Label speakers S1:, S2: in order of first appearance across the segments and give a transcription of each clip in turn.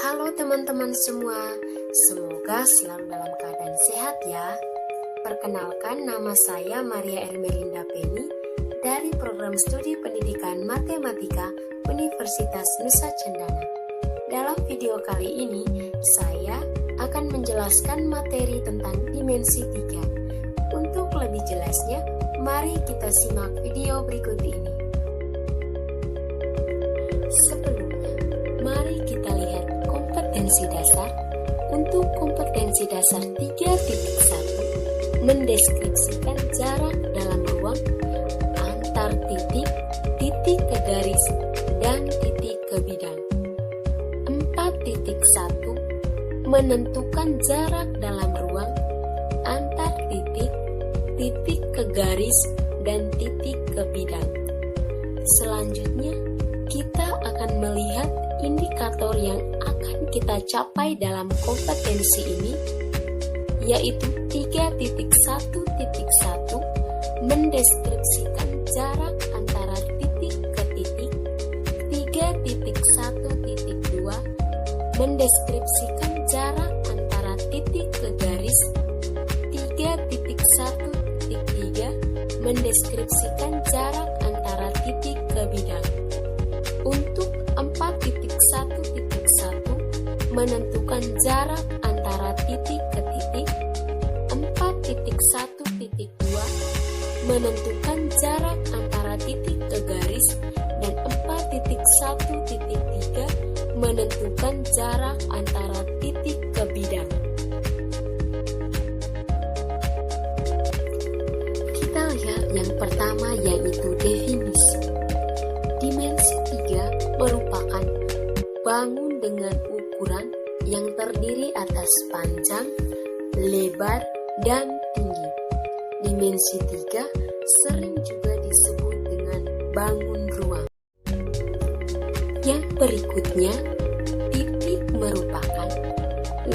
S1: Halo teman-teman semua, semoga selalu dalam keadaan sehat ya. Perkenalkan, nama saya Maria Ermelinda Penny dari Program Studi Pendidikan Matematika Universitas Nusa Cendana. Dalam video kali ini, saya akan menjelaskan materi tentang dimensi 3. Untuk lebih jelasnya, mari kita simak video berikut ini. Sebelumnya, mari kita lihat kompetensi dasar. Untuk kompetensi dasar 3.1, mendeskripsikan jarak dalam ruang antar titik, titik ke garis, dan titik ke bidang. 4.1, menentukan jarak dalam ruang antar titik, titik ke garis, dan titik ke bidang. Selanjutnya, kita akan melihat indikator yang akan kita capai dalam kompetensi ini, yaitu 3.1.1, mendeskripsikan jarak antara titik ke titik. 3.1.2, mendeskripsikan jarak antara titik ke garis. 3.1.3, mendeskripsikan jarak antara titik ke bidang. Untuk 4.1.1, menentukan jarak antara titik ke titik. 4.1.2, menentukan jarak antara titik ke garis, dan 4.1.3, menentukan jarak antara titik ke bidang. Kita lihat yang pertama, yaitu definisi. Dimensi 3 merupakan bangun dengan ukuran yang terdiri atas panjang, lebar, dan tinggi. Dimensi 3 sering juga disebut dengan bangun ruang. Yang berikutnya, titik merupakan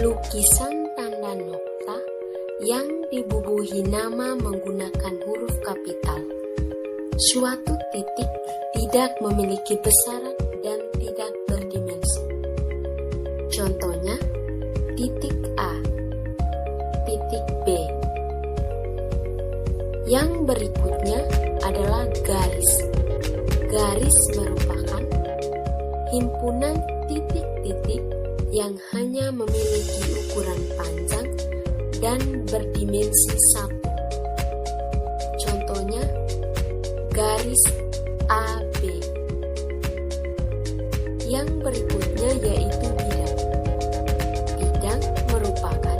S1: lukisan tanda nokta yang dibubuhi nama menggunakan huruf kapital. Suatu titik tidak memiliki besaran dan tidak berdimensi. Contohnya, titik A, titik B. Yang berikutnya adalah garis. Garis merupakan himpunan titik-titik yang hanya memiliki ukuran panjang dan berdimensi 1. Contohnya, garis AB. Yang berikutnya yaitu bidang. Bidang merupakan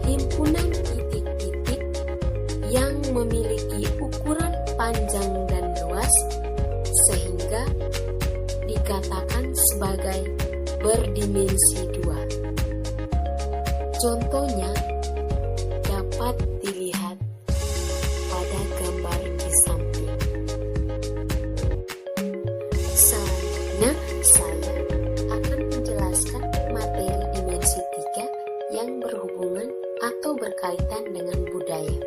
S1: himpunan titik-titik yang memiliki ukuran panjang dan luas sehingga dikatakan sebagai berdimensi 2. Contohnya dapat dilihat pada gambar di samping. Selanjutnya, saya akan menjelaskan materi dimensi 3 yang berhubungan atau berkaitan dengan budaya.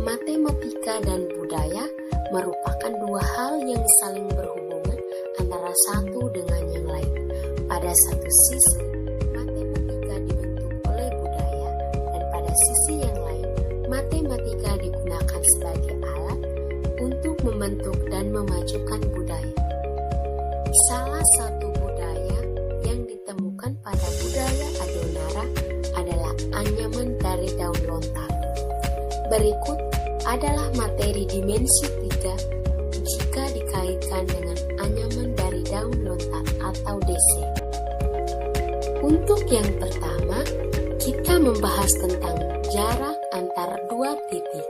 S1: Matematika dan budaya merupakan dua hal yang saling berhubungan antara satu dengan yang lain. Pada satu sisi, matematika dibentuk oleh budaya, dan pada sisi yang lain, matematika digunakan sebagai alat untuk membentuk dan memajukan budaya. Salah satu budaya yang ditemukan pada budaya Adonara adalah anyaman dari daun lontar. Berikut adalah materi dimensi 3 jika dikaitkan dengan anyaman dari daun lontar atau DC. Untuk yang pertama, kita membahas tentang jarak antara dua titik.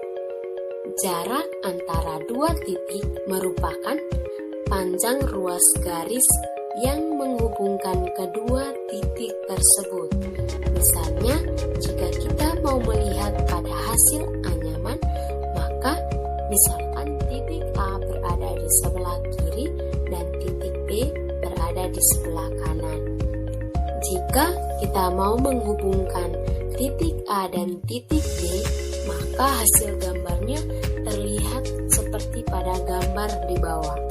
S1: Jarak antara dua titik merupakan panjang ruas garis yang menghubungkan kedua titik tersebut. Misalnya, jika kita mau melihat pada hasil anyaman, maka misalkan titik A berada di sebelah kiri dan titik B berada di sebelah kanan. Jika kita mau menghubungkan titik A dan titik B, maka hasil gambarnya terlihat seperti pada gambar di bawah.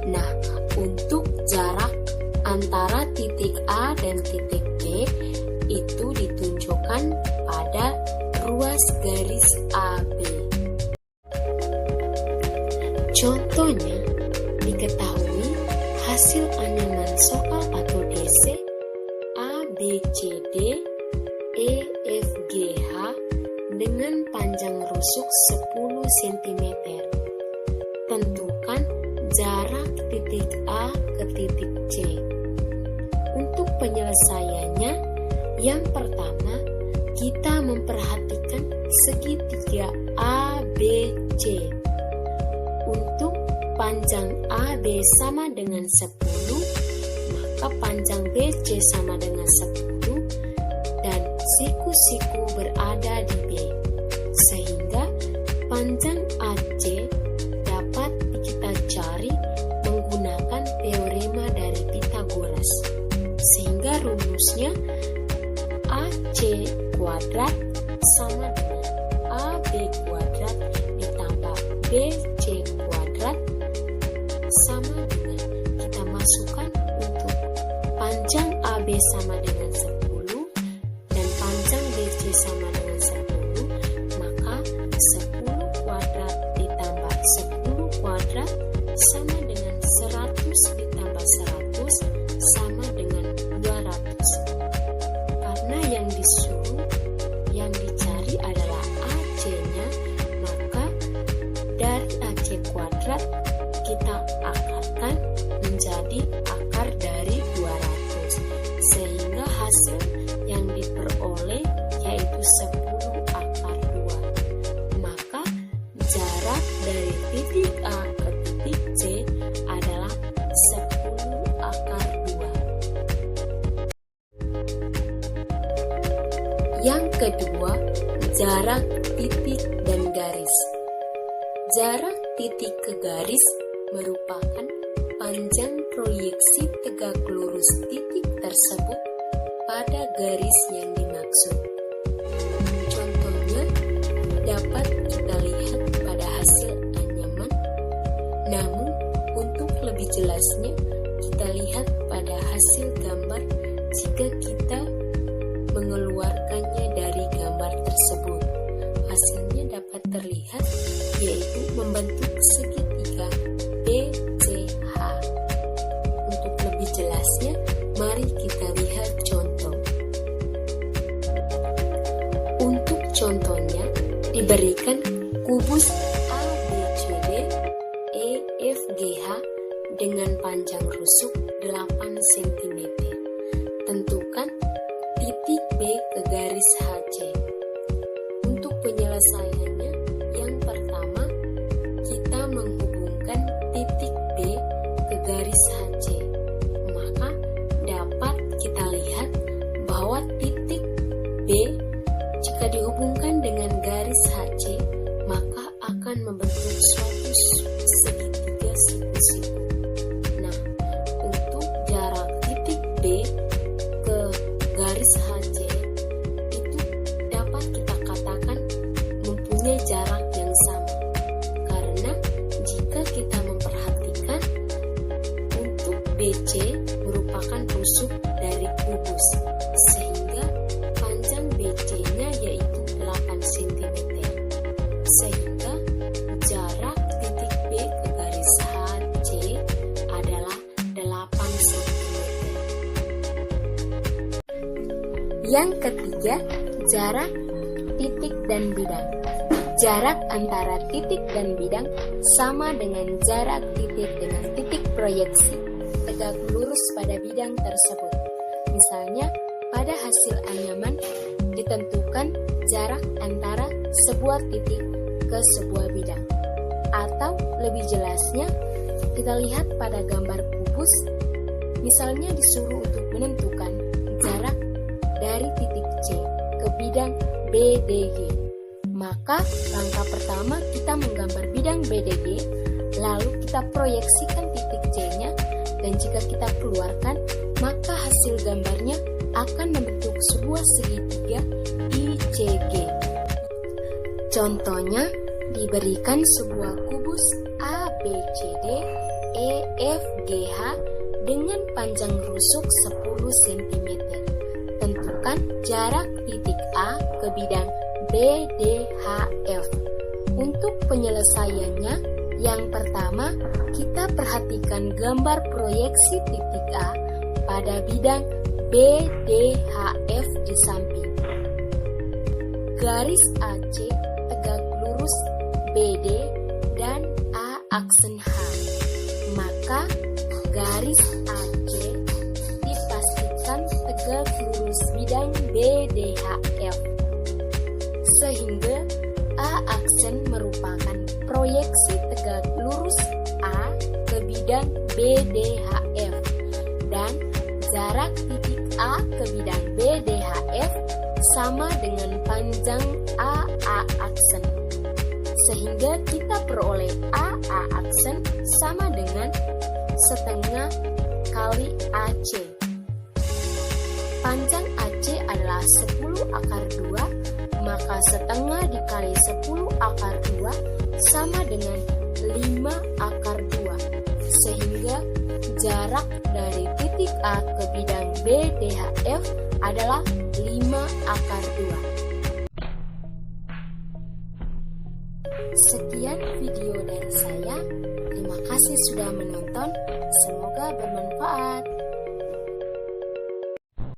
S1: Nah, untuk jarak antara titik A dan titik B itu ditunjukkan pada ruas garis AB. Contohnya, diketahui hasil anyaman sokal atau DC ABCD EFGH dengan panjang rusuk 10 cm. Tentukan jarak titik A ke titik C. Untuk penyelesaiannya, yang pertama kita memperhatikan segitiga ABC. Untuk panjang AB sama dengan 10, maka panjang BC sama dengan 10 dan siku-siku berada di B. Sehingga panjang AC dapat kita cari menggunakan teorema dari Pythagoras. Sehingga rumusnya AC kuadrat sama dengan AB kuadrat ditambah BC kuadrat sama dengan, kita masukkan untuk panjang AB sama dengan 10 dan panjang BC sama dengan 10, maka 10 kuadrat ditambah 10 kuadrat sama dengan 100 ditambah 100 sama dengan 200. Karena yang dicari adalah AC-nya, maka dari AC kuadrat kita akarkan menjadi akar dari 200, sehingga hasil yang diperoleh yaitu 10 akar 2. Maka jarak dari titik A ke titik C adalah 10 akar 2. Yang kedua, jarak titik dan garis. Jarak titik ke garis merupakan panjang proyeksi tegak lurus titik tersebut pada garis yang dimaksud. Contohnya dapat kita lihat pada hasil anyaman. Namun untuk lebih jelasnya kita lihat pada hasil gambar jika kita mengeluarkannya dari gambar tersebut. Hasilnya dapat terlihat yaitu membentuk segitiga BCH. Untuk lebih jelasnya, mari kita lihat contoh. Untuk contohnya, diberikan kubus ABCD EFGH dengan panjang rusuk 8 cm. Tentukan titik B ke garis HC. Untuk penyelesaiannya, yang pertama kita menghubungkan titik B ke garis HC. Maka dapat kita lihat bahwa titik B jika dihubungkan dengan garis HC maka akan membentuk suatu segitiga siku-siku. Nah, untuk jarak titik B ke garis HC itu dapat kita katakan mempunyai jarak yang sama, karena jika kita memperhatikan untuk BC merupakan rusuk dari kubus, sehingga panjang BC-nya yaitu 8 cm, sehingga jarak titik B ke garis HC adalah 8 cm. Yang ketiga, jarak titik dan bidang. Jarak antara titik dan bidang sama dengan jarak titik dengan titik proyeksi tegak lurus pada bidang tersebut. Misalnya, pada hasil anyaman ditentukan jarak antara sebuah titik ke sebuah bidang. Atau lebih jelasnya, kita lihat pada gambar kubus, misalnya disuruh untuk menentukan jarak dari titik C ke bidang BDG. Maka langkah pertama kita menggambar bidang BDG, lalu kita proyeksikan titik C-nya, dan jika kita keluarkan, maka hasil gambarnya akan membentuk sebuah segitiga ICG. Contohnya, diberikan sebuah kubus ABCD EFGH dengan panjang rusuk 10 cm. Tentukan jarak titik A ke bidang BDHF. Untuk penyelesaiannya, yang pertama kita perhatikan gambar proyeksi titik A pada bidang BDHF di samping. Garis AC tegak lurus BD dan A aksen H. Maka garis AC dipastikan tegak lurus bidang BDHF. Sehingga A aksen merupakan proyeksi tegak lurus A ke bidang BDHF dan jarak titik A ke bidang BDHF sama dengan panjang AA aksen. Sehingga kita peroleh AA aksen sama dengan setengah kali AC. Panjang AC adalah 10 akar 2, maka setengah dikali 10 akar 2 sama dengan 5 akar 2. Sehingga jarak dari titik A ke bidang BDHF adalah 5 akar 2. Sekian video dari saya. Terima kasih sudah menonton. Semoga bermanfaat.